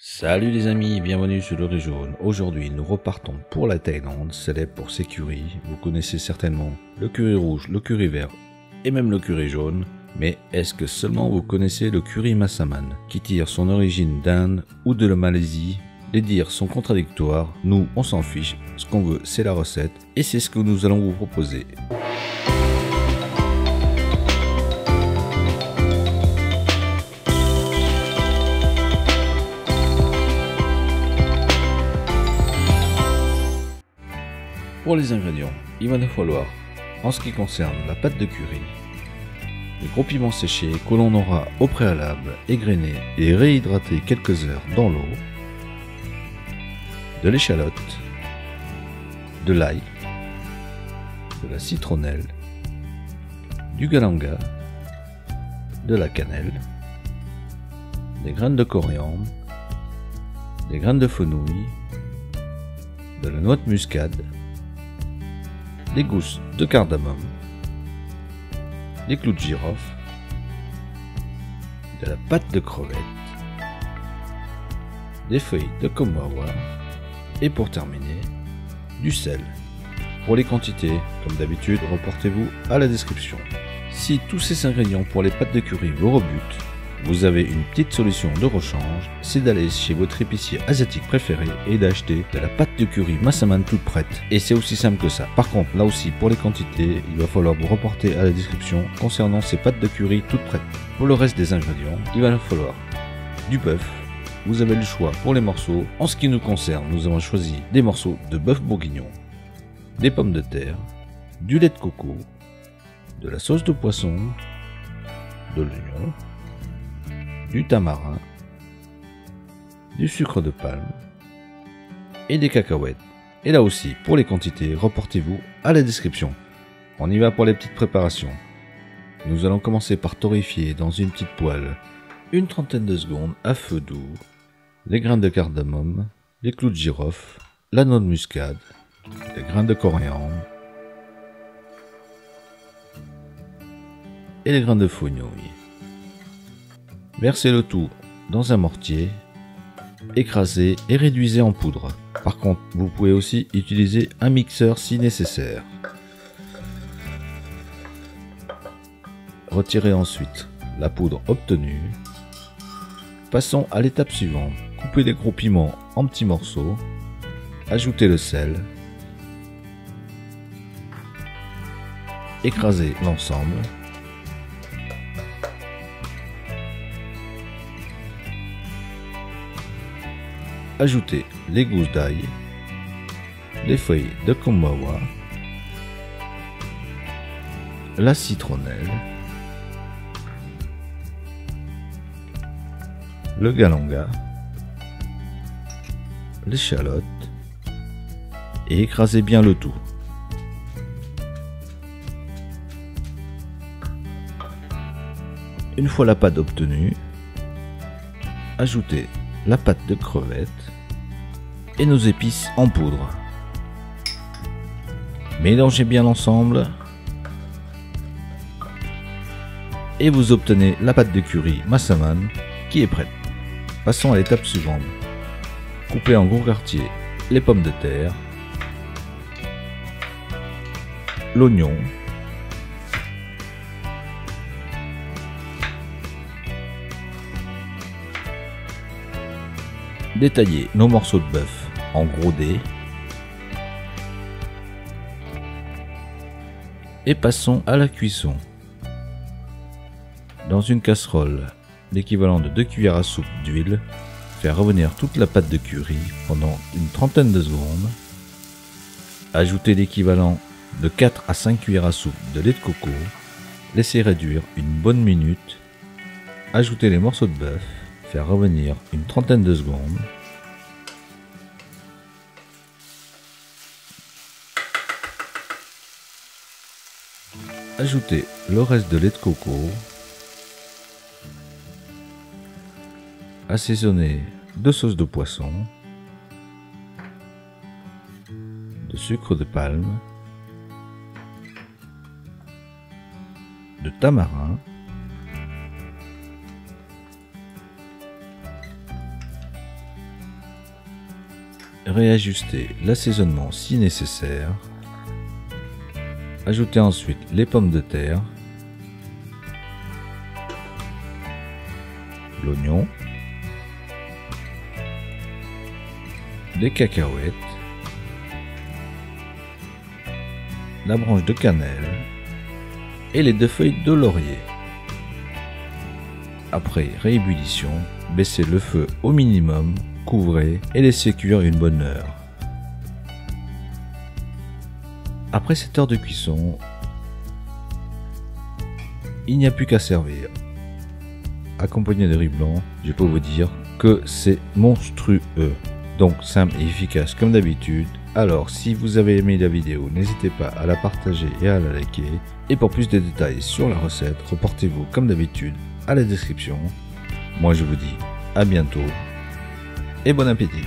Salut les amis, bienvenue sur l'heure du jaune. Aujourd'hui, nous repartons pour la Thaïlande, célèbre pour ses currys. Vous connaissez certainement le curry rouge, le curry vert et même le curry jaune. Mais est-ce que seulement vous connaissez le curry massaman, qui tire son origine d'Inde ou de la Malaisie? Les dires sont contradictoires, nous on s'en fiche, ce qu'on veut c'est la recette et c'est ce que nous allons vous proposer. Pour les ingrédients, il va nous falloir, en ce qui concerne la pâte de curry, les gros piments séchés que l'on aura au préalable égrenés et réhydratés quelques heures dans l'eau, de l'échalote, de l'ail, de la citronnelle, du galanga, de la cannelle, des graines de coriandre, des graines de fenouil, de la noix de muscade, des gousses de cardamome, des clous de girofle, de la pâte de crevette, des feuilles de kombawa et pour terminer, du sel. Pour les quantités, comme d'habitude, reportez-vous à la description. Si tous ces ingrédients pour les pâtes de curry vous rebutent, vous avez une petite solution de rechange, c'est d'aller chez votre épicier asiatique préféré et d'acheter de la pâte de curry massaman toute prête. Et c'est aussi simple que ça. Par contre, là aussi, pour les quantités, il va falloir vous reporter à la description concernant ces pâtes de curry toutes prêtes. Pour le reste des ingrédients, il va nous falloir du bœuf. Vous avez le choix pour les morceaux. En ce qui nous concerne, nous avons choisi des morceaux de bœuf bourguignon, des pommes de terre, du lait de coco, de la sauce de poisson, de l'oignon, du tamarin, du sucre de palme et des cacahuètes. Et là aussi, pour les quantités, reportez-vous à la description. On y va pour les petites préparations. Nous allons commencer par torréfier dans une petite poêle une trentaine de secondes à feu doux les graines de cardamome, les clous de girofle, la noix de muscade, les graines de coriandre et les graines de fenouil. Versez le tout dans un mortier, écrasez et réduisez en poudre. Par contre, vous pouvez aussi utiliser un mixeur si nécessaire. Retirez ensuite la poudre obtenue. Passons à l'étape suivante. Coupez les gros piments en petits morceaux. Ajoutez le sel. Écrasez l'ensemble. Ajoutez les gousses d'ail, les feuilles de kombawa, la citronnelle, le galanga, l'échalote et écrasez bien le tout. Une fois la pâte obtenue, ajoutez la pâte de crevette et nos épices en poudre. Mélangez bien l'ensemble et vous obtenez la pâte de curry massaman qui est prête. Passons à l'étape suivante. Coupez en gros quartiers les pommes de terre, l'oignon, détaillez nos morceaux de bœuf en gros dés et passons à la cuisson. Dans une casserole, l'équivalent de 2 cuillères à soupe d'huile, faire revenir toute la pâte de curry pendant une trentaine de secondes. Ajoutez l'équivalent de 4 à 5 cuillères à soupe de lait de coco, laissez réduire une bonne minute. Ajoutez les morceaux de bœuf, faire revenir une trentaine de secondes. Ajoutez le reste de lait de coco. Assaisonnez de sauce de poisson, de sucre de palme, de tamarin, réajuster l'assaisonnement si nécessaire. Ajoutez ensuite les pommes de terre, l'oignon, les cacahuètes, la branche de cannelle et les 2 feuilles de laurier. Après réébullition, baissez le feu au minimum, couvrez et laissez cuire une bonne heure. Après cette heure de cuisson, il n'y a plus qu'à servir. Accompagné de riz blanc, je peux vous dire que c'est monstrueux. Donc simple et efficace comme d'habitude. Alors si vous avez aimé la vidéo, n'hésitez pas à la partager et à la liker. Et pour plus de détails sur la recette, reportez-vous comme d'habitude à la description. Moi je vous dis à bientôt et bon appétit.